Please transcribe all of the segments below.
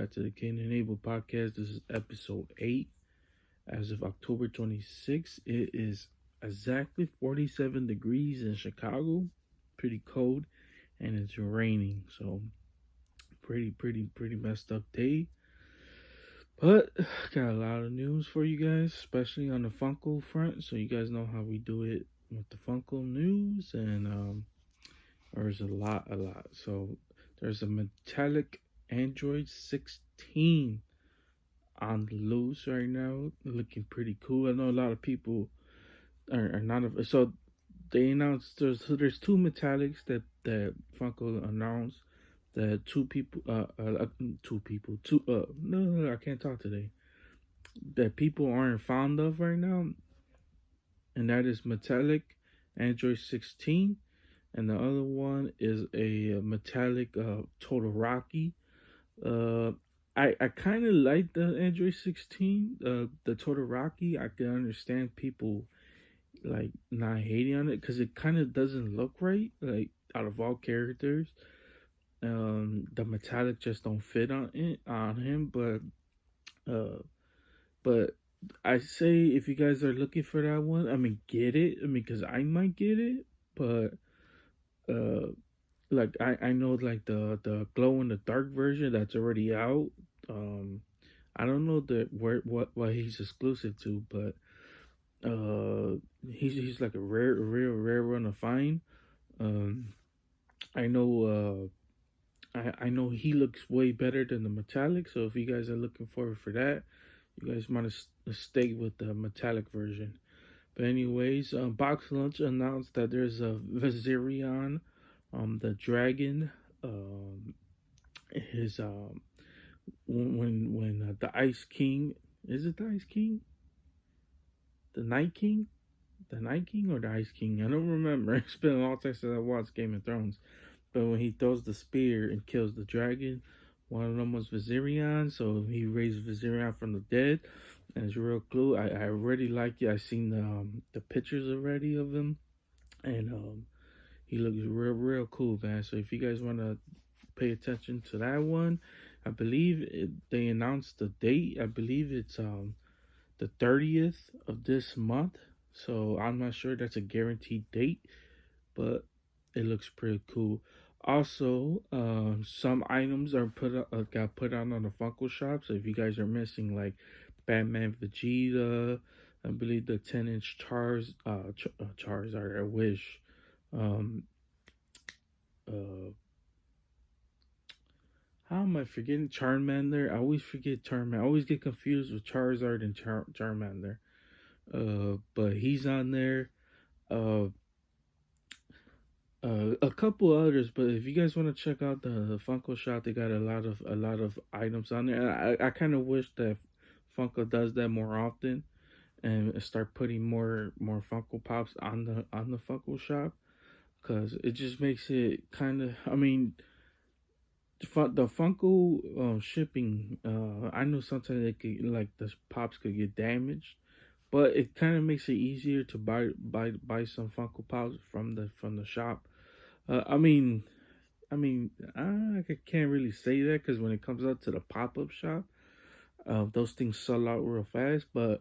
back to the Kane podcast. This is episode 8. As of October 26th, it is exactly 47 degrees in Chicago. Pretty cold, and it's raining. So, pretty messed up day. But, got a lot of news for you guys, especially on the Funko front. So, you guys know how we do it with the Funko news. And, there's a lot. So, there's a metallic Android 16 on the loose right now, looking pretty cool. I know a lot of people are not. So they announced there's two metallics that Funko announced that two no, I can't talk today, that people aren't fond of right now, and that is metallic Android 16, and the other one is a metallic Total Rocky. Uh, I kind of like the Android 16, the Total Rocky. I can understand people like not hating on it because it kind of doesn't look right. Like out of all characters, the metallic just don't fit on him. Uh, but I say if you guys are looking for that one, I mean get it. I mean because I might get it, but uh like I know like the glow in the dark version that's already out. Um, I don't know what he's exclusive to, but he's like a rare one to find. Um, I know I know he looks way better than the metallic. So if you guys are looking forward for that, you guys might stay with the metallic version. But anyways, Box Lunch announced that there's a Viserion, the dragon, his when the Ice King, is it the Ice King, the Night King, the Night King or the Ice King? I don't remember. It's been a long time since I watched Game of Thrones. But when he throws the spear and kills the dragon, one of them was Viserion, so he raised Viserion from the dead. And it's real cool. I already like it. I seen the pictures already of him, and he looks real cool, man. So if you guys want to pay attention to that one, I believe they announced the date. I believe it's the 30th of this month. So I'm not sure that's a guaranteed date, but it looks pretty cool. Also, some items are got put on the Funko Shop. So if you guys are missing like Batman, Vegeta, I believe the 10-inch Charizard, I wish. Um, uh, how am I forgetting Charmander? I always forget Charmander. I always get confused with Charizard and Charmander. But he's on there. Uh, a couple others, but if you guys want to check out the Funko shop, they got a lot of items on there. And I kind of wish that Funko does that more often and start putting more Funko Pops on the Funko shop, because it just makes it kind of. I mean, the Funko shipping. I know sometimes they could, like, the pops could get damaged, but it kind of makes it easier to buy some Funko Pops from the shop. I mean, I can't really say that because when it comes out to the pop up shop, those things sell out real fast. But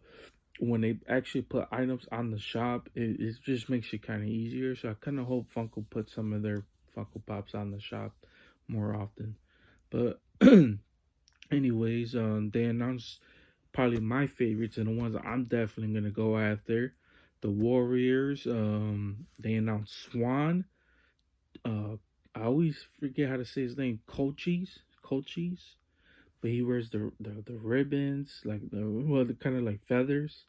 when they actually put items on the shop, it just makes it kind of easier. So I kind of hope Funko puts some of their Funko Pops on the shop more often. But anyways, they announced probably my favorites and the ones I'm definitely gonna go after. The Warriors. They announced Swan. I always forget how to say his name. Cochise, but he wears the ribbons, like the kind of like feathers.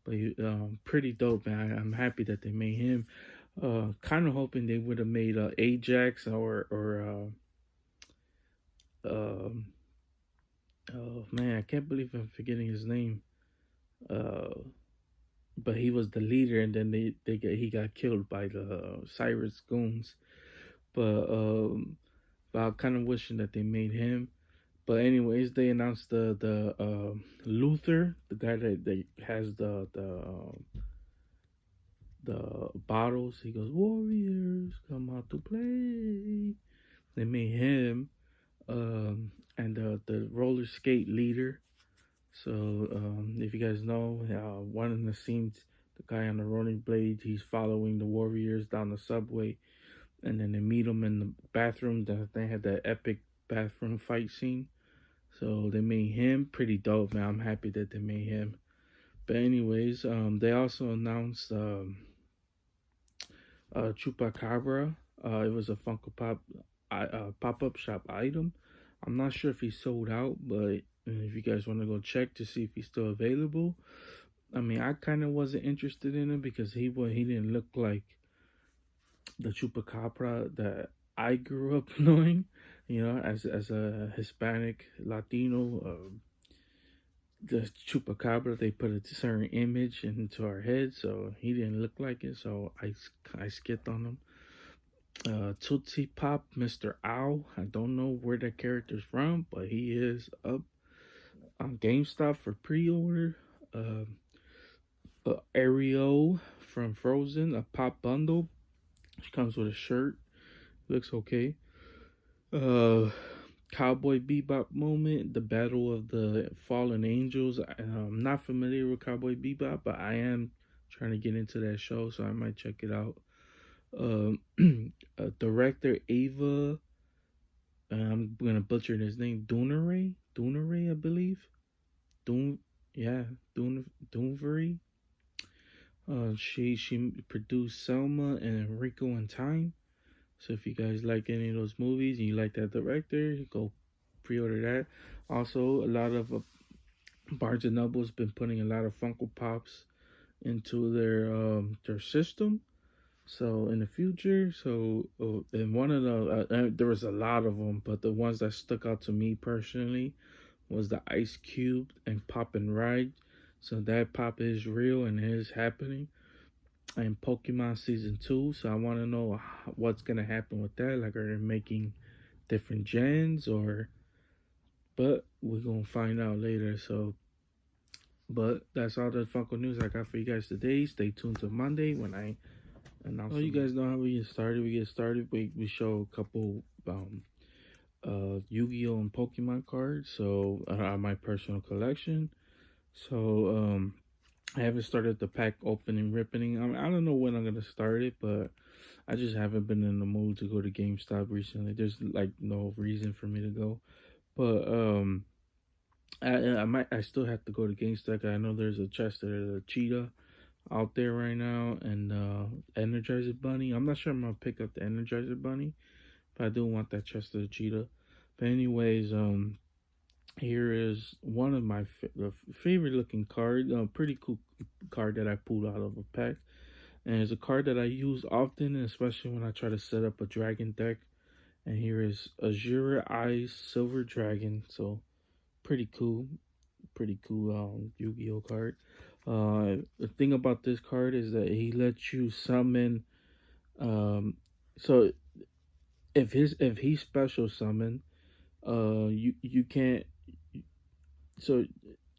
But he, pretty dope, man. I'm happy that they made him. Kind of hoping they would have made Ajax or um oh man, I can't believe I'm forgetting his name. Uh, but he was the leader, and then he got killed by the Cyrus goons. But I'm kind of wishing that they made him. But anyways, they announced the Luther, the guy that has the bottles. He goes, Warriors come out to play. They made him. and the roller skate leader. So if you guys know, one of the scenes, the guy on the rolling blade, he's following the warriors down the subway, and then they meet him in the bathroom. They had that epic bathroom fight scene. So they made him pretty dope, man. I'm happy that they made him. But anyways, they also announced Chupacabra. It was a Funko Pop pop up shop item. I'm not sure if he sold out, but if you guys want to go check to see if he's still available. I mean, I kind of wasn't interested in him because he didn't look like the Chupacabra that I grew up knowing. You know, as a Hispanic Latino, the Chupacabra, they put a certain image into our head, so he didn't look like it. So I skipped on him. Tootsie Pop, Mr. Owl. I don't know where that character's from, but he is up on GameStop for pre-order. Ariel from Frozen, a pop bundle. She comes with a shirt. Looks okay. Uh, Cowboy Bebop moment, the Battle of the Fallen Angels. I'm not familiar with Cowboy Bebop, but I am trying to get into that show, so I might check it out. Um, Director Ava, I'm gonna butcher his name, Dunare, I believe. Dun, yeah, Dunvery. She produced Selma and Enrico in Time. So if you guys like any of those movies and you like that director, go pre-order that. Also, a lot of Barnes and Noble's been putting a lot of Funko Pops into their system. So in the future, and one of the there was a lot of them, but the ones that stuck out to me personally was the Ice Cube and Pop and Ride. So that pop is real and is happening. In Pokemon Season 2, so I want to know what's gonna happen with that. Like, are they making different gens or? But we're gonna find out later. So, but that's all the Funko news I got for you guys today. Stay tuned to Monday when I announce. Oh, you guys know how we get started. We show a couple Yu-Gi-Oh and Pokemon cards. So my personal collection. So I haven't started the pack opening ripping. I don't know when I'm gonna start it, but I just haven't been in the mood to go to GameStop recently. There's like no reason for me to go, but I still have to go to GameStop. I know there's a chest of the cheetah out there right now, and Energizer Bunny. I'm not sure I'm gonna pick up the Energizer Bunny, but I do want that chest of the cheetah. But anyways, here is one of my favorite looking card. Pretty cool card that I pulled out of a pack. And it's a card that I use often, especially when I try to set up a dragon deck. And here is Azure Eyes Silver Dragon. So pretty cool Yu-Gi-Oh card. The thing about this card is that he lets you summon. So if he special summon, you can't. So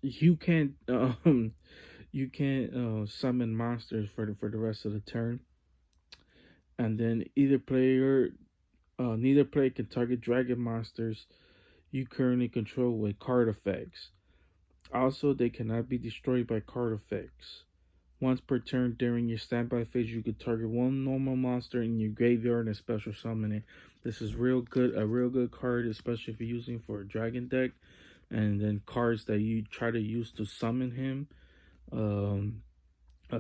you can't you can't summon monsters for the rest of the turn, and then neither player can target dragon monsters you currently control with card effects. Also, they cannot be destroyed by card effects. Once per turn during your standby phase, you can target one normal monster in your graveyard and special summon it. This is a real good card, especially if you're using for a dragon deck. And then cards that you try to use to summon him,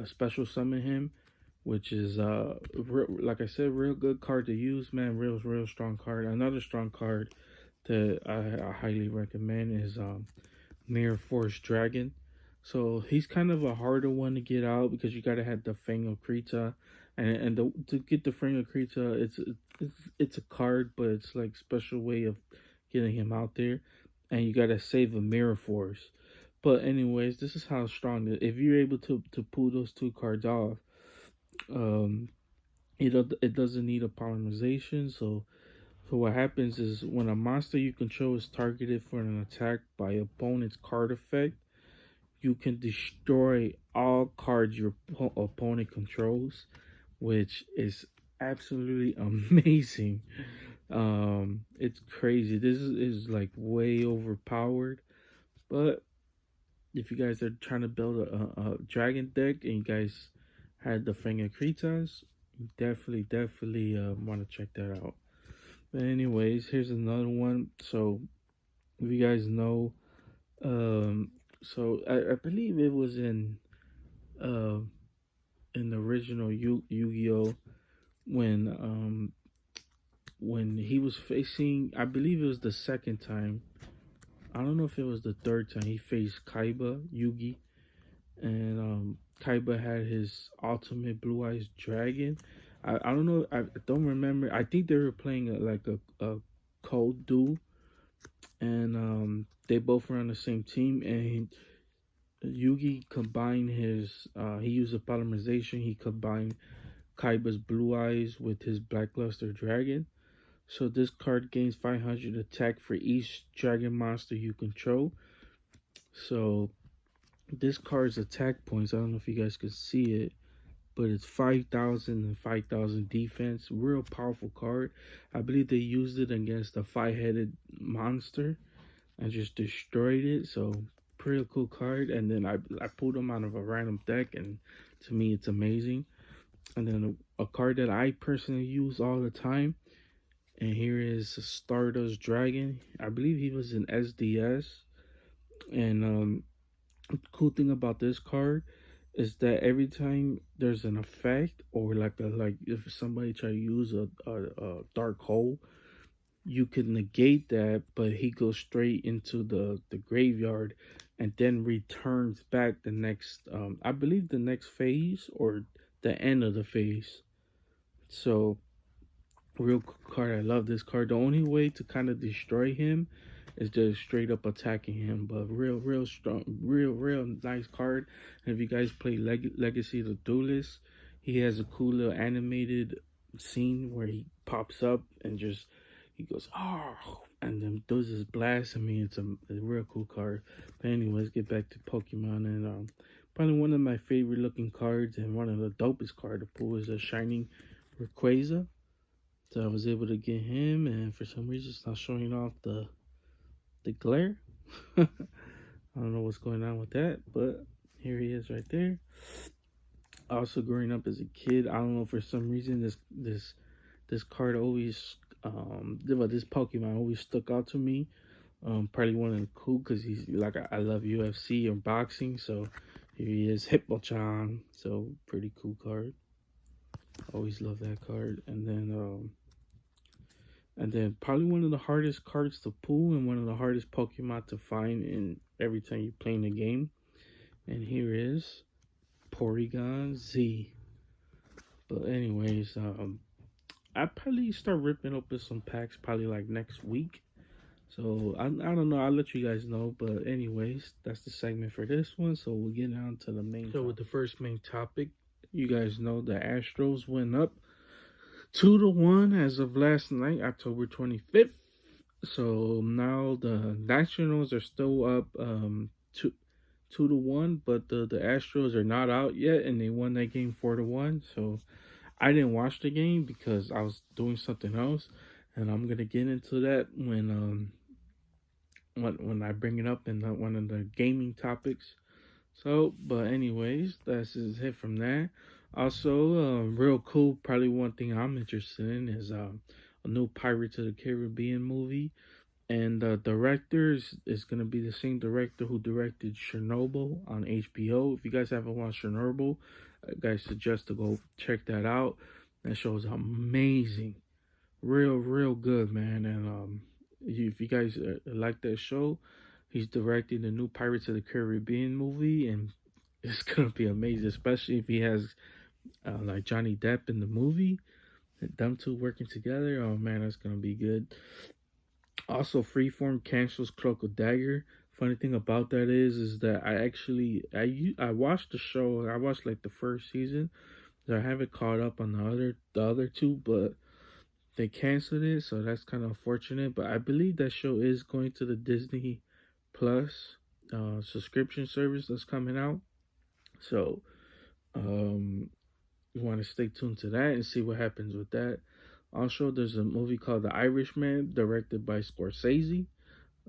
special summon him, which is like I said, real good card to use, man. Real strong card. Another strong card that I highly recommend is Mirror Force Dragon. So he's kind of a harder one to get out because you gotta have the Fang of Krita, to get the Fang of Krita, it's a card, but it's like special way of getting him out there, and you gotta save a Mirror Force. But anyways, this is how strong if you're able to pull those two cards off, um, it doesn't need a polymerization. So what happens is when a monster you control is targeted for an attack by opponent's card effect, you can destroy all cards your opponent controls, which is absolutely amazing. It's crazy. This is like way overpowered. But if you guys are trying to build a dragon deck and you guys had the Fang Kritas, you definitely want to check that out. But anyways, here's another one. So if you guys know, um, so I believe it was uh in the original Yu-Gi-Oh when he was facing, I believe it was the second time. I don't know if it was the third time he faced Kaiba Yugi, and Kaiba had his ultimate Blue Eyes Dragon. I don't know. I don't remember. I think they were playing a cold duel, and they both were on the same team. And Yugi combined his. He used a polymerization. He combined Kaiba's Blue Eyes with his Blackluster Dragon. So this card gains 500 attack for each dragon monster you control. So this card's attack points, I don't know if you guys can see it, but it's 5,000 and 5,000 defense. Real powerful card. I believe they used it against a 5-headed monster and just destroyed it. So pretty cool card. And then I pulled them out of a random deck, and to me it's amazing. And then a card that I personally use all the time, and here is Stardust Dragon. I believe he was in SDS. And cool thing about this card is that every time there's an effect, or like if somebody try to use a dark hole, you could negate that, but he goes straight into the graveyard and then returns back the next I believe the next phase or the end of the phase. So real card. I love this card. The only way to kind of destroy him is just straight up attacking him. But real strong, real nice card. And if you guys play Legacy of the Duelist, he has a cool little animated scene where he pops up and just he goes and then does his blast. I mean, it's a real cool card. But anyways, get back to Pokemon, and probably one of my favorite looking cards and one of the dopest card to pull is a Shining Rayquaza. So I was able to get him, and for some reason it's not showing off the glare. I don't know what's going on with that, but here he is right there. Also, growing up as a kid, I don't know, for some reason this card always this Pokemon always stuck out to me. Probably one of the cool because he's like I love UFC or boxing, so here he is, Hippochan. So pretty cool card. Always love that card. And then probably one of the hardest cards to pull and one of the hardest Pokemon to find in every time you play in the game. And here is Porygon Z. But anyways, I probably start ripping open some packs probably like next week. So I don't know. I'll let you guys know. But anyways, that's the segment for this one. So we'll get on to the main. So with the first main topic, you guys know the Astros went up 2-1 as of last night, October 25th. So now the Nationals are still up 2-1, but the Astros are not out yet, and they won that game 4-1. So I didn't watch the game because I was doing something else, and I'm gonna get into that when I bring it up in one of the gaming topics. So, but anyways, that's just it from that. Also, real cool. Probably one thing I'm interested in is a new Pirates of the Caribbean movie, and the director is gonna be the same director who directed Chernobyl on HBO. If you guys haven't watched Chernobyl, I guys suggest to go check that out. That show is amazing, real good, man. And if you guys like that show, he's directing the new Pirates of the Caribbean movie, and it's gonna be amazing, especially if he has like Johnny Depp in the movie. Them two working together, oh man, that's gonna be good. Also, Freeform cancels Cloak of Dagger. Funny thing about that is that I watched the show. I watched like the first season. So I haven't caught up on the other two, but they canceled it, so that's kind of unfortunate. But I believe that show is going to the Disney Plus subscription service that's coming out. So you want to stay tuned to that and see what happens with that. Also, there's a movie called The Irishman, directed by Scorsese.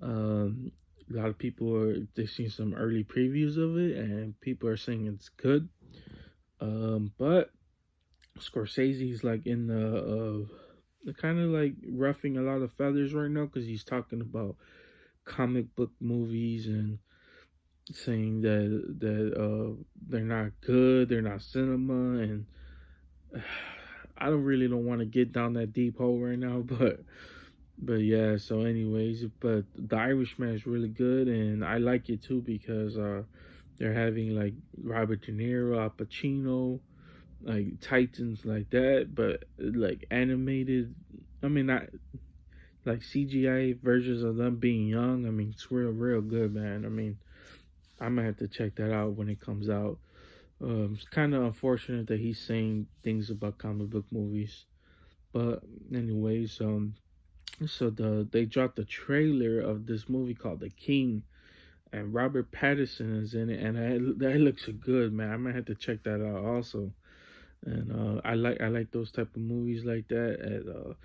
Um, a lot of people they've seen some early previews of it, and people are saying it's good. But Scorsese's like in the kind of like roughing a lot of feathers right now because he's talking about comic book movies and saying that they're not good, they're not cinema, and I don't want to get down that deep hole right now, but yeah. So, anyways, but The Irishman is really good, and I like it too because they're having like Robert De Niro, Al Pacino, like Titans like that, but like animated. I mean, not like CGI versions of them being young. I mean, it's real good, man. I mean, I'm gonna have to check that out when it comes out. It's kind of unfortunate that he's saying things about comic book movies, but anyways, so they dropped the trailer of this movie called The King, and Robert Pattinson is in it, and that looks good, man. I might have to check that out also. And I like those type of movies like that. And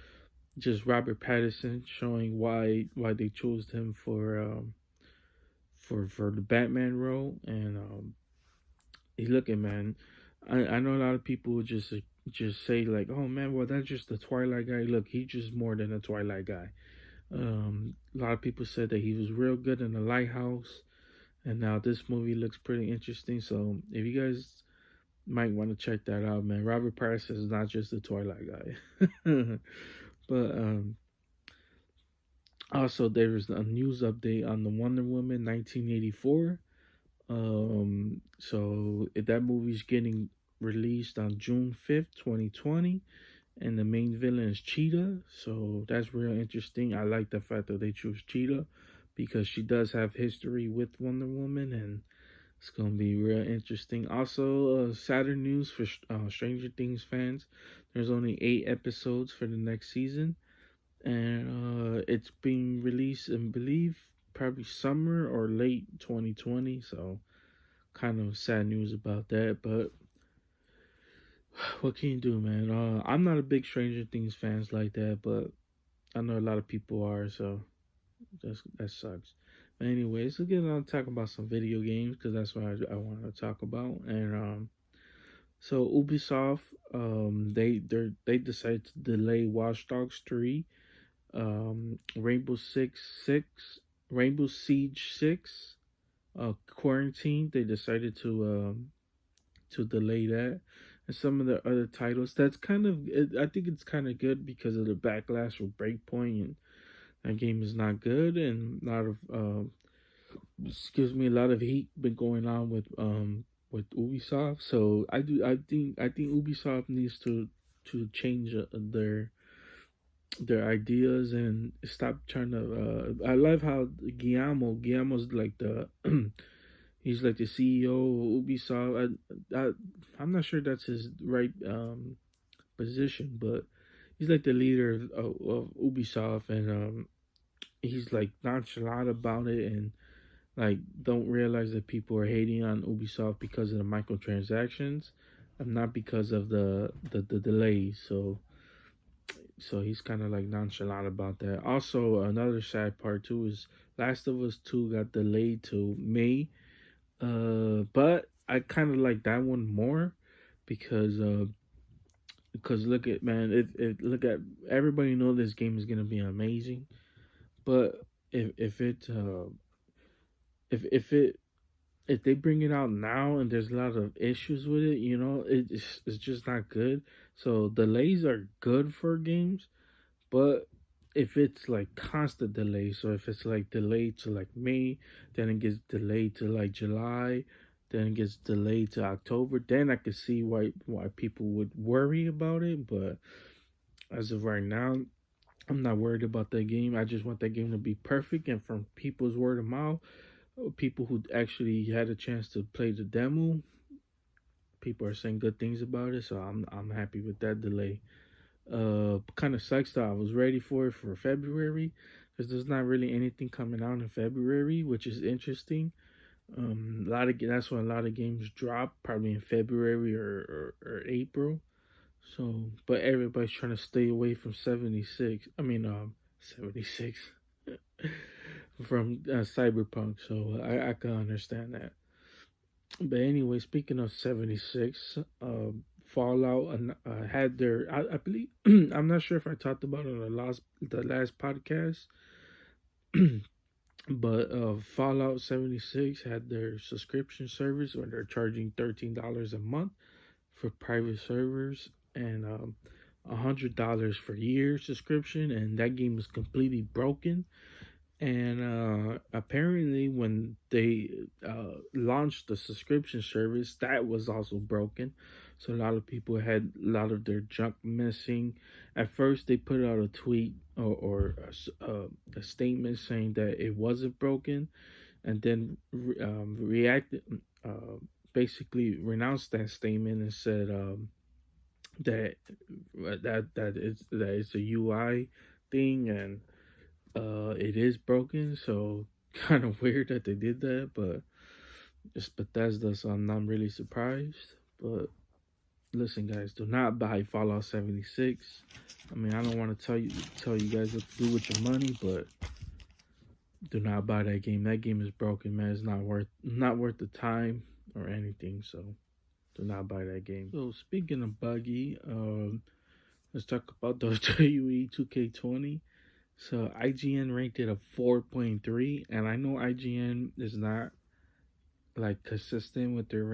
just Robert Pattinson showing why they chose him for the Batman role, and he's looking, man. I know a lot of people would just say like, oh man, well that's just the Twilight guy. Look, he's just more than a Twilight guy. A lot of people said that he was real good in The Lighthouse, and now this movie looks pretty interesting. So if you guys might want to check that out, man. Robert Pattinson is not just the Twilight guy. But also there is a news update on the Wonder Woman 1984. So that movie's getting released on June 5th, 2020, and the main villain is Cheetah. So that's real interesting. I like the fact that they choose Cheetah because she does have history with Wonder Woman, and it's gonna be real interesting. Also, Saturn news for Stranger Things fans. There's only 8 episodes for the next season, and it's being released, I believe, probably summer or late 2020. So, kind of sad news about that. But what can you do, man? I'm not a big Stranger Things fans like that, but I know a lot of people are. So that sucks. But anyways, let's get on talk about some video games because that's what I want to talk about. And so Ubisoft, they decided to delay Watch Dogs 3, Rainbow Rainbow Siege 6, Quarantine. They decided to delay that. And some of the other titles, that's kind of, I think it's kind of good because of the backlash for Breakpoint, and that game is not good, and a lot of a lot of heat been going on with Ubisoft. So I think Ubisoft needs to change their ideas and stop trying to. I love how Guillermo's like the he's like the CEO of Ubisoft. I'm not sure that's his right position, but he's like the leader of Ubisoft, and he's like nonchalant about it, and like don't realize that people are hating on Ubisoft because of the microtransactions and not because of the delays. So he's kind of like nonchalant about that. Also, another sad part too is Last of Us 2 got delayed to May. But I kind of like that one more because look at, man, it look at, everybody know this game is gonna be amazing, but if it if it if they bring it out now and there's a lot of issues with it, it's just not good. So delays are good for games, but if it's like constant delay, so if it's like delayed to like May, then it gets delayed to like July, then it gets delayed to October, then I could see why people would worry about it. But as of right now, I'm not worried about that game. I just want that game to be perfect, and from people's word of mouth, people who actually had a chance to play the demo, people are saying good things about it. So I'm happy with that delay. Kind of sucks that I was ready for it for February because there's not really anything coming out in February, which is interesting. That's when a lot of games drop, probably in February or April. So, but everybody's trying to stay away from 76. 76 from Cyberpunk. So I can understand that. But anyway, speaking of 76, Fallout had their, I believe, I'm not sure if I talked about it on the last podcast, but Fallout 76 had their subscription service where they're charging $13 a month for private servers and $100 for year subscription, and that game is completely broken. And apparently, when they launched the subscription service, that was also broken. So a lot of people had a lot of their junk missing. At first, they put out a tweet or a statement saying that it wasn't broken, and then reacted, uh, basically renounced that statement and said that it's a UI thing and it is broken. So kind of weird that they did that, but it's Bethesda, so I'm not really surprised. But listen, guys, do not buy Fallout 76. I mean, I don't want to tell you guys what to do with your money, but do not buy that game. That game is broken, man. It's not worth the time or anything. So do not buy that game. So speaking of buggy, let's talk about the WWE 2K20. So IGN ranked it a 4.3, and I know IGN is not like consistent with their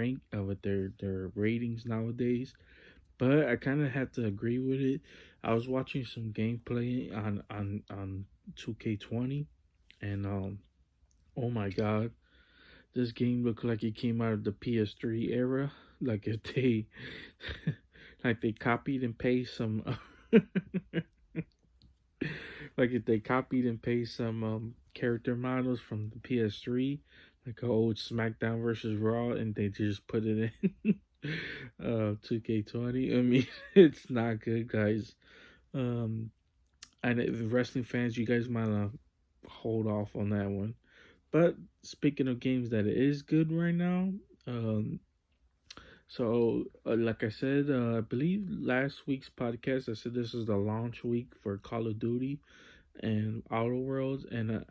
their ratings nowadays, but I kind of had to agree with it. I was watching some gameplay on 2K20, and oh my god, this game looked like it came out of the PS3 era. Like if they like they copied and pasted some like if they copied and pasted some character models from the PS3, like an old SmackDown versus Raw, and they just put it in 2K20. I mean, it's not good, guys. Um, and if wrestling fans, you guys might hold off on that one. But speaking of games that is good right now, um, like I said, I believe last week's podcast, I said this is the launch week for Call of Duty and Outer Worlds, and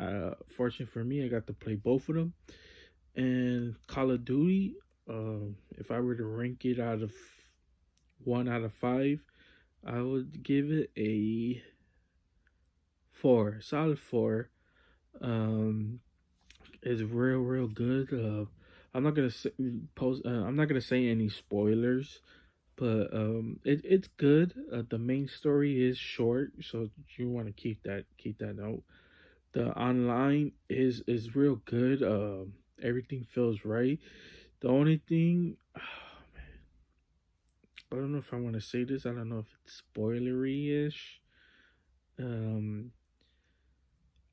fortunate for me, I got to play both of them. And Call of Duty, if I were to rank it out of 1 out of 5, I would give it a 4, solid 4. Um, it's real good. I'm not gonna say, I'm not gonna say any spoilers, but it's good. The main story is short, so you want to keep that note. The online is real good. Everything feels right. The only thing, I don't know if I want to say this. I don't know if it's spoilery ish. Um,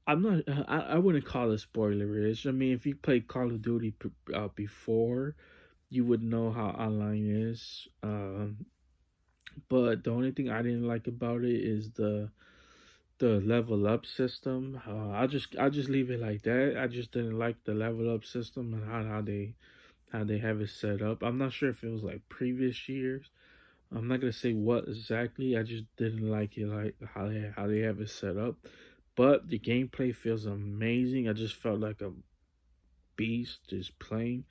I'm not. I wouldn't call it spoilery ish. I mean, if you played Call of Duty before, you would know how online is. But the only thing I didn't like about it is the level up system. I'll just leave it like that. I just didn't like the level up system and how they have it set up. I'm not sure if it was like previous years. I'm not gonna say what exactly. I just didn't like it, like how they have it set up. But the gameplay feels amazing. I just felt like a beast just playing.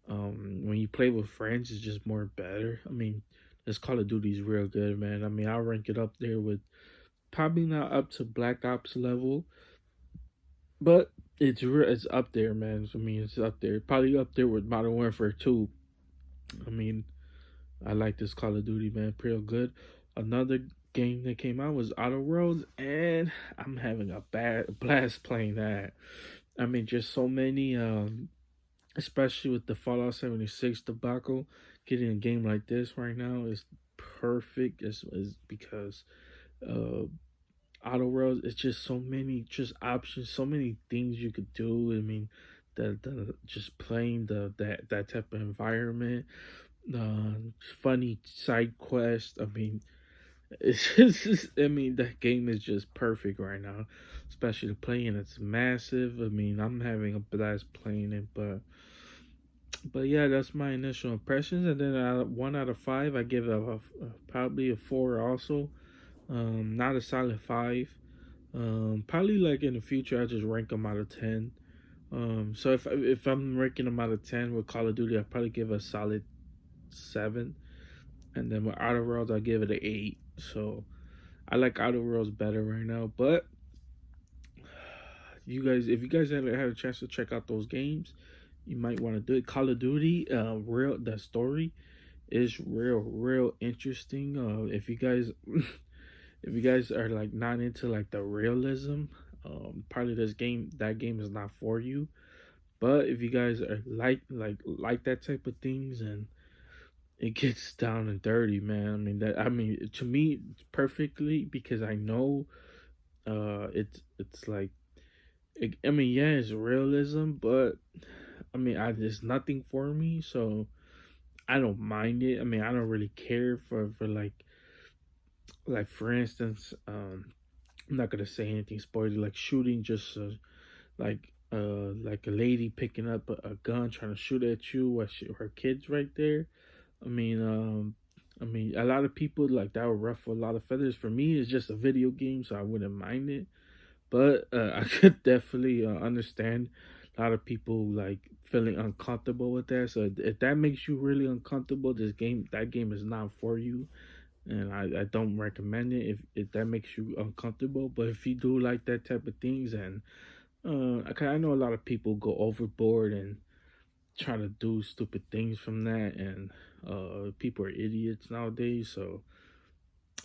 When you play with friends, it's just more better. I mean, this Call of Duty is real good, man. I mean, I'll rank it up there with probably not up to Black Ops level, but it's up there, man. I mean, it's up there. Probably up there with Modern Warfare 2. I mean, I like this Call of Duty, man. Pretty good. Another game that came out was Outer Worlds, and I'm having a bad blast playing that. I mean, just so many, especially with the Fallout 76 debacle, getting a game like this right now is perfect. Is because uh, Outer Worlds, it's just so many just options, so many things you could do. I mean, the just playing that type of environment, uh, funny side quest. I mean, I mean, that game is just perfect right now, especially the playing. It's massive. I mean, I'm having a blast playing it, but But yeah, that's my initial impressions. And then 1 out of 5, I give probably a 4 also. Not a solid 5. Probably like in the future, I just rank them out of 10. So if I'm ranking them out of 10 with Call of Duty, I'll probably give a solid 7. And then with Outer Worlds, I'll give it an 8. So I like Outer Worlds better right now. But if you guys ever had a chance to check out those games, you might want to do it. Call of Duty, the story is real interesting. If you guys if you guys are like not into like the realism, probably that game is not for you. But if you guys are like that type of things, and it gets down and dirty, man. I mean to me it's perfectly, because I know it's like I mean, yeah, it's realism, but I mean, it's nothing for me, so I don't mind it. I mean, I don't really care for like for instance, I'm not gonna say anything spoiler, like shooting just like a lady picking up a gun trying to shoot at you while her kid's right there. I mean, a lot of people like that would ruffle a lot of feathers. For me, it's just a video game, so I wouldn't mind it. But I could definitely understand a lot of people like feeling uncomfortable with that. So if that makes you really uncomfortable, that game is not for you, and I don't recommend it if that makes you uncomfortable. But if you do like that type of things, and I know a lot of people go overboard and try to do stupid things from that, and people are idiots nowadays. So,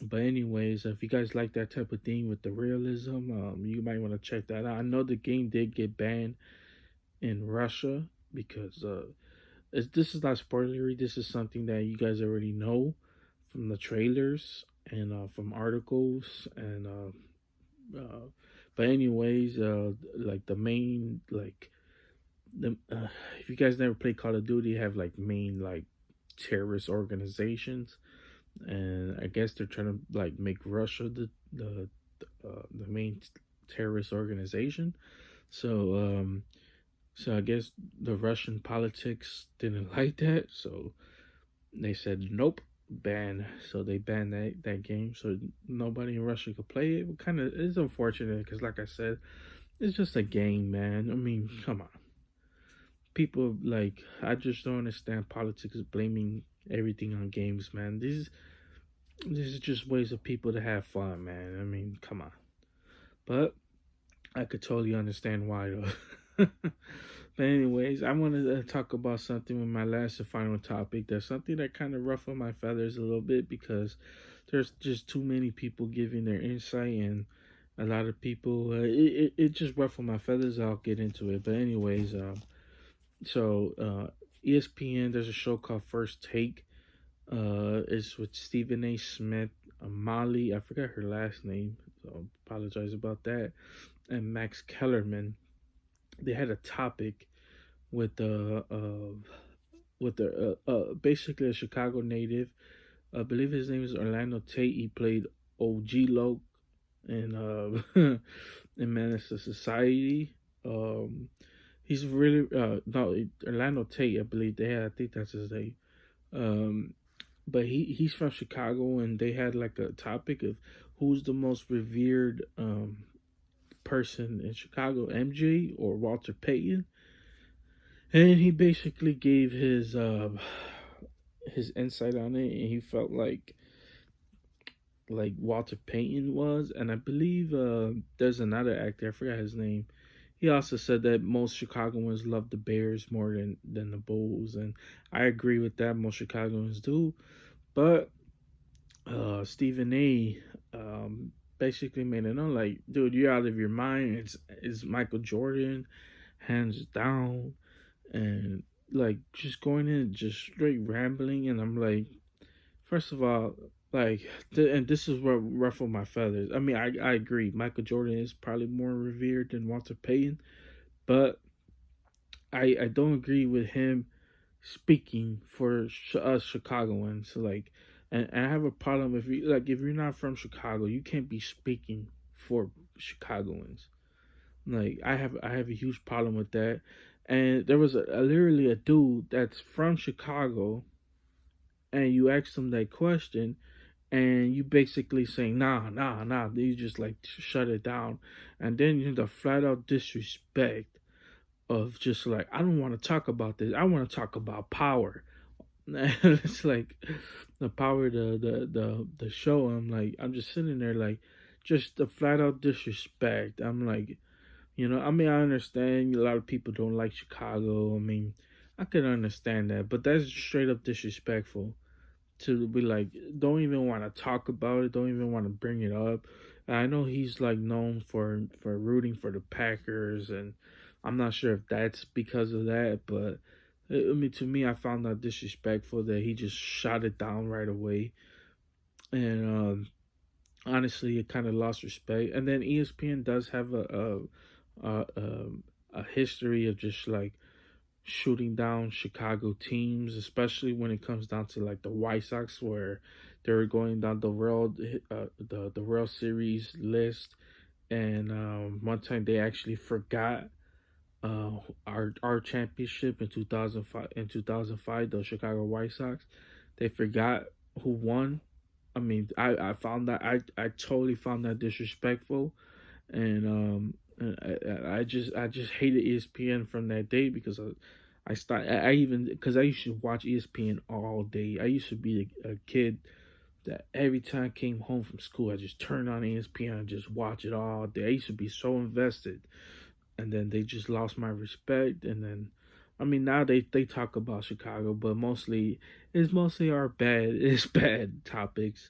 but anyways, if you guys like that type of thing with the realism, you might want to check that out. I know the game did get banned in Russia because this is not spoilery. This is something that you guys already know from the trailers and from articles and but anyways, like the main like the if you guys never played Call of Duty, have like main like terrorist organizations, and I guess they're trying to like make Russia the main terrorist organization. So so I guess the Russian politics didn't like that, so they said nope, ban. So they banned that game, so nobody in Russia could play it. Kind of is unfortunate because, like I said, it's just a game, man. I mean, come on, people like I just don't understand politics blaming everything on games, man. These are just ways of people to have fun, man. I mean, come on. But I could totally understand why, though. But anyways, I wanted to talk about something with my last and final topic. There's something that kind of ruffled my feathers a little bit because there's just too many people giving their insight, and a lot of people. It just ruffled my feathers. I'll get into it. But anyways, ESPN. There's a show called First Take. It's with Stephen A. Smith, Molly. I forgot her last name, so apologize about that. And Max Kellerman. They had a topic with the basically a Chicago native. I believe his name is Orlando Tate. He played OG Loke in in Menace to Society. He's really no Orlando Tate. I believe they had. I think that's his name. Um, but he's from Chicago, and they had like a topic of who's the most revered person in Chicago, MJ or Walter Payton, and he basically gave his insight on it, and he felt like Walter Payton was, and I believe there's another actor, I forgot his name. He also said that most Chicagoans love the Bears more than the Bulls, and I agree with that. Most Chicagoans do, but Stephen A. Basically made it known, like, dude, you're out of your mind. It's Michael Jordan, hands down, and like just going in, just straight rambling, and I'm like, first of all, like, and this is what ruffled my feathers. I mean, I agree. Michael Jordan is probably more revered than Walter Payton, but I don't agree with him speaking for us Chicagoans. Like, and I have a problem if you're not from Chicago, you can't be speaking for Chicagoans. Like, I have a huge problem with that. And there was literally a dude that's from Chicago, and you asked him that question, and you basically saying nah, you just like shut it down, and then the flat out disrespect of just like, I don't want to talk about this, I want to talk about power. It's like the power, the show. I'm just sitting there like, just the flat out disrespect. I'm like, I mean, I understand a lot of people don't like Chicago. I mean, I could understand that, but that's straight up disrespectful to be like, don't even want to talk about it, don't even want to bring it up. I know he's like known for rooting for the Packers, and I'm not sure if that's because of that, but I mean, to me, I found that disrespectful that he just shot it down right away, and honestly, it kind of lost respect. And then ESPN does have a history of just like shooting down Chicago teams, especially when it comes down to like the White Sox, where they were going down the World Series list, and one time they actually forgot our championship in 2005. In 2005, the Chicago White Sox, they forgot who won. I mean, I found that I totally found that disrespectful, and I just hated ESPN from that day because I even, because I used to watch ESPN all day. I used to be a kid that every time I came home from school, I just turned on ESPN and just watch it all day. I used to be so invested, and then they just lost my respect. And then, I mean, now they talk about Chicago, but mostly it's mostly our bad it's bad topics.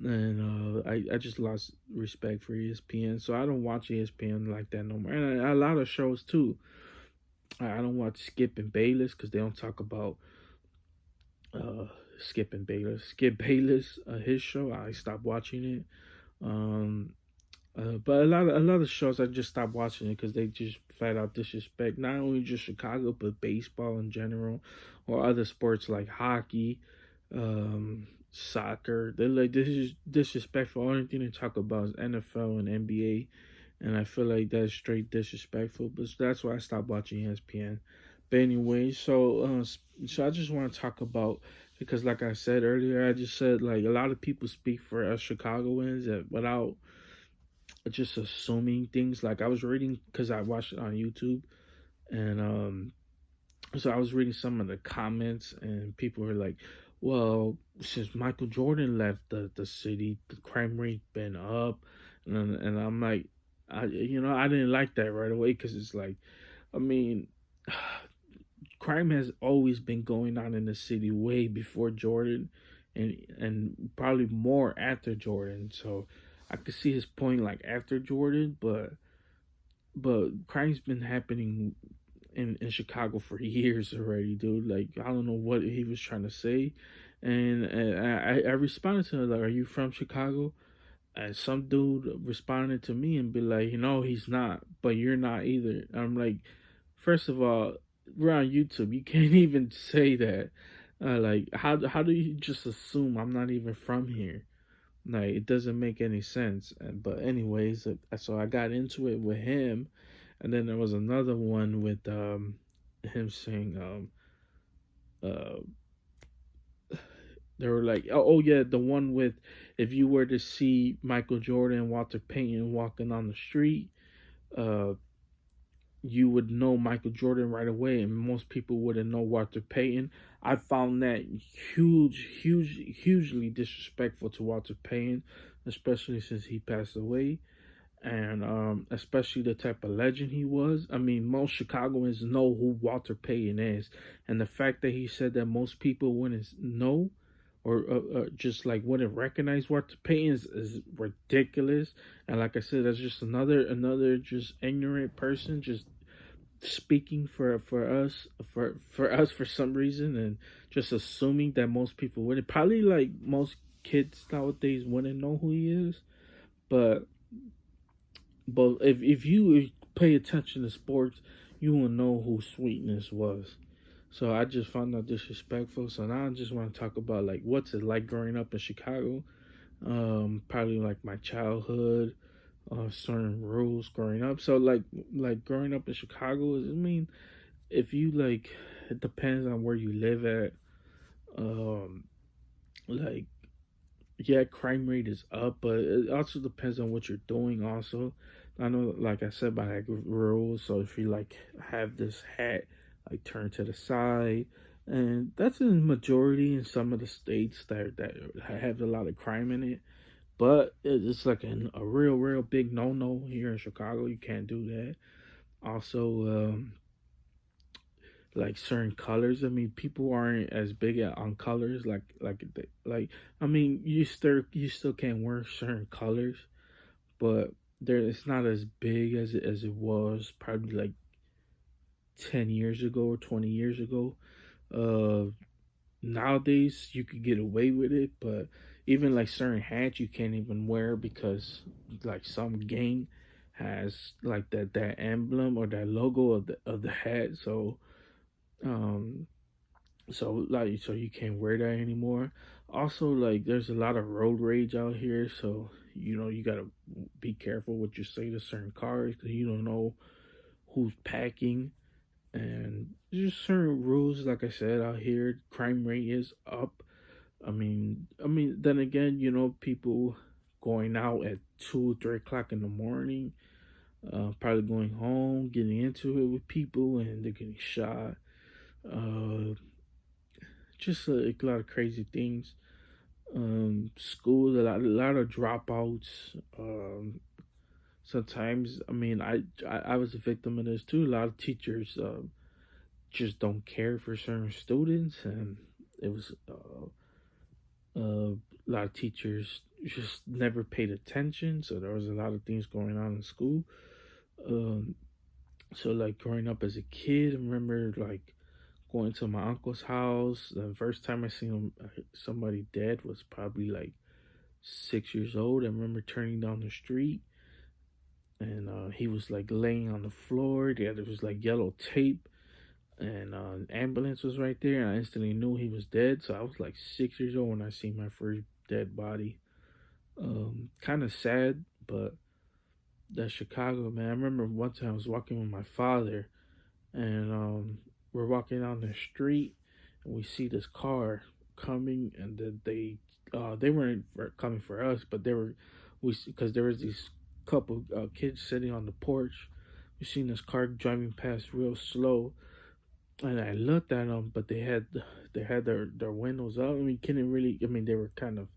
And I just lost respect for ESPN, so I don't watch ESPN like that no more. And a lot of shows too. I don't watch Skip and Bayless because they don't talk about uh, Skip Bayless, his show. I stopped watching it. Um, but a lot of shows I just stopped watching it because they just flat out disrespect not only just Chicago but baseball in general, or other sports like hockey, soccer. They're like, this is disrespectful. Only thing they talk about is NFL and NBA, and I feel like that's straight disrespectful. But that's why I stopped watching ESPN. But anyway, so I just want to talk about, because like I said earlier, I just said like a lot of people speak for us Chicagoans that without just assuming things. Like I was reading, because I watched it on YouTube, and so I was reading some of the comments, and people were like, "Well, since Michael Jordan left the city, the crime rate been up," and I'm like, I didn't like that right away because it's like, I mean. Crime has always been going on in the city way before Jordan, and probably more after Jordan. So I could see his point like after Jordan, but crime's been happening in Chicago for years already, dude. Like I don't know what he was trying to say, and I responded to him like, "Are you from Chicago?" And some dude responded to me and be like, he's not, but you're not either. I'm like, first of all, we're on YouTube. You can't even say that. Like, how do you just assume I'm not even from here? Like, it doesn't make any sense. But anyways, so I got into it with him, and then there was another one with him saying uh they were like, oh yeah, the one with, if you were to see Michael Jordan and Walter Payton walking on the street, uh, you would know Michael Jordan right away, and most people wouldn't know Walter Payton. I found that hugely disrespectful to Walter Payton, especially since he passed away, and especially the type of legend he was. I mean, most Chicagoans know who Walter Payton is, and the fact that he said that most people wouldn't know, or just like wouldn't recognize Walter Payton is ridiculous. And like I said, that's just another just ignorant person just speaking for us for some reason, and just assuming that most people wouldn't. Probably like most kids nowadays wouldn't know who he is, but if you pay attention to sports, you will know who Sweetness was. So I just found that disrespectful. So now I just want to talk about like what's it like growing up in Chicago. Probably like my childhood, certain rules growing up. So like growing up in Chicago, I mean, if you like, it depends on where you live at. Um, like yeah, crime rate is up, but it also depends on what you're doing. Also, I know, like I said, by like rules. So if you like have this hat like turned to the side, and that's in majority in some of the states that have a lot of crime in it. But it's like a real big no here in Chicago. You can't do that. Also, like certain colors. I mean, people aren't as big on colors like. I mean, you still can't wear certain colors, but there it's not as big as it was probably like 10 years ago or 20 years ago. Uh, Nowadays you could get away with it, but even like certain hats you can't even wear because like some gang has like that emblem or that logo of the hat. Um so you can't wear that anymore. Also, like there's a lot of road rage out here, so you gotta be careful what you say to certain cars because you don't know who's packing, and there's certain rules. Like I said, out here crime rate is up. I mean then again, people going out at 2 or 3 o'clock in the morning, probably going home getting into it with people and they're getting shot. uh just a lot of crazy things. School, a lot of dropouts. Sometimes, I mean, I was a victim of this too. A lot of teachers just don't care for certain students, and it was a lot of teachers just never paid attention. So there was a lot of things going on in school. Um, so like growing up as a kid, I remember like going to my uncle's house. The first time I seen somebody dead was probably like 6 years old. I remember turning down the street and he was like laying on the floor. There was like yellow tape, and an ambulance was right there. And I instantly knew he was dead. So I was like 6 years old when I seen my first dead body. Kind of sad, but that's Chicago, man. I remember one time I was walking with my father, and we're walking down the street, and we see this car coming, and then they weren't coming for us, but they were we because there was these couple kids sitting on the porch. We seen this car driving past real slow, and I looked at them, but they had their windows up. I mean, couldn't really. I mean, they were kind of.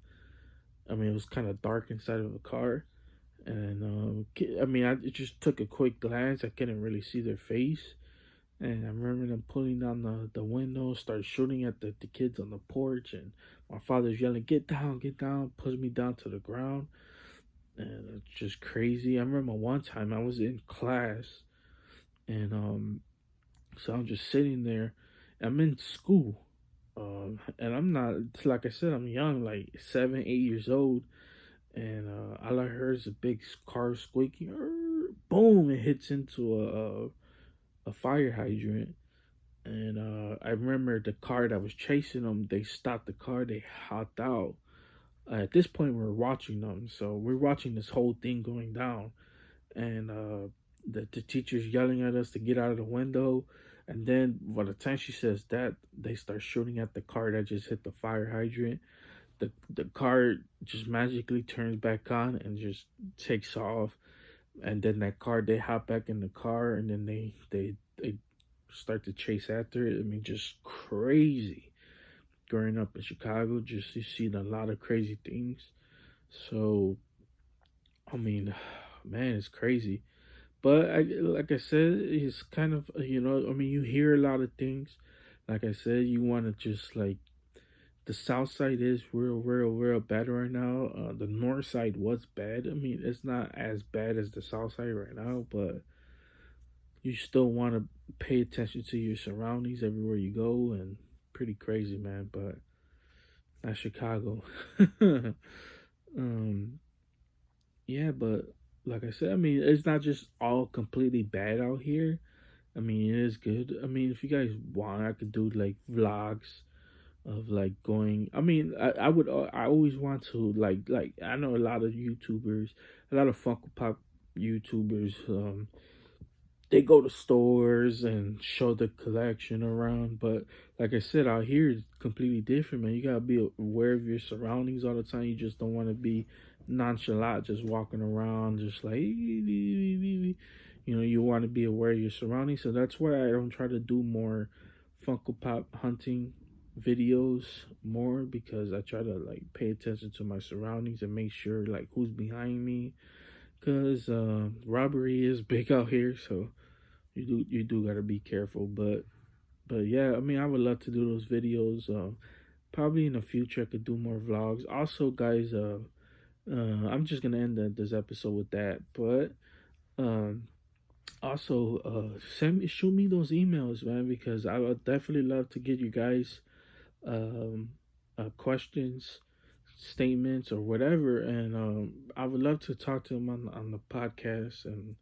I mean, it was kind of dark inside of the car, and I mean, I just took a quick glance. I couldn't really see their face, and I remember them pulling down the window, start shooting at the kids on the porch, and my father's yelling, get down," pushed me down to the ground, and it's just crazy. I remember one time I was in class, and so I'm just sitting there. I'm in school, and I'm not, like I said, I'm young, like 7, 8 years old, and all I heard is a big car squeaking. Boom! It hits into a fire hydrant. And I remember the car that was chasing them. They stopped the car. They hopped out. At this point, we're watching them, so we're watching this whole thing going down. And the teacher's yelling at us to get out of the window. And then by the time she says that, they start shooting at the car that just hit the fire hydrant. The car just magically turns back on and just takes off. And then that car, they hop back in the car, and then they start to chase after it. I mean, just crazy. Growing up in Chicago, just you see a lot of crazy things. So, I mean, man, it's crazy. But like I said, it's kind of I mean, you hear a lot of things. Like I said, you want to just like the South Side is real bad right now. The North Side was bad. I mean, it's not as bad as the South Side right now, but you still want to pay attention to your surroundings everywhere you go, and pretty crazy, man. But that's Chicago. um, yeah, but like I said, I mean, it's not just all completely bad out here. I mean, it is good. I mean, if you guys want, I could do like vlogs of like going. I mean, I would. I always want to like. I know a lot of YouTubers, a lot of Funko Pop YouTubers. they go to stores and show the collection around. But like I said, out here is completely different, man. You gotta be aware of your surroundings all the time. You just don't want to be nonchalant, just walking around, just like you want to be aware of your surroundings. So that's why I don't try to do more Funko Pop hunting videos more, because I try to like pay attention to my surroundings and make sure like who's behind me, because robbery is big out here. So you do gotta be careful. But yeah, I mean, I would love to do those videos. Probably in the future I could do more vlogs. Also, guys, I'm just gonna end this episode with that. But um, also, shoot me those emails, man, because I would definitely love to get you guys um questions, statements, or whatever, and I would love to talk to them on the podcast and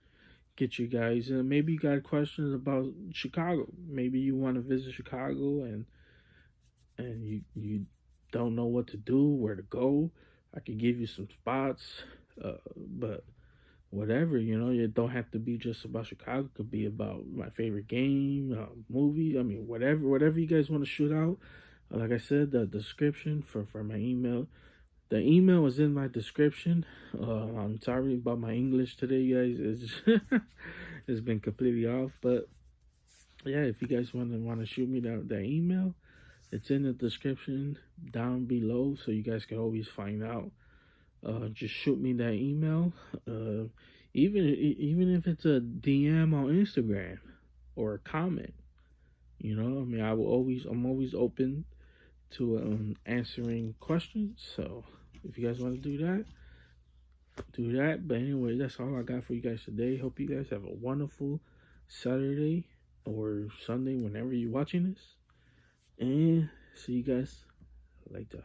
get you guys. And maybe you got questions about Chicago. Maybe you want to visit Chicago and you don't know what to do, where to go. I could give you some spots, but whatever, it don't have to be just about Chicago. It could be about my favorite game, movie. I mean, whatever you guys want to shoot out. Like I said, the description for my email. The email is in my description. I'm sorry about my English today, guys. It's been completely off, but yeah, if you guys want to shoot me that email, it's in the description down below, so you guys can always find out. Just shoot me that email. Even if it's a DM on Instagram or a comment, I mean, I'm always open to answering questions. So if you guys want to do that, do that. But anyway, that's all I got for you guys today. Hope you guys have a wonderful Saturday or Sunday whenever you're watching this. And see you guys later.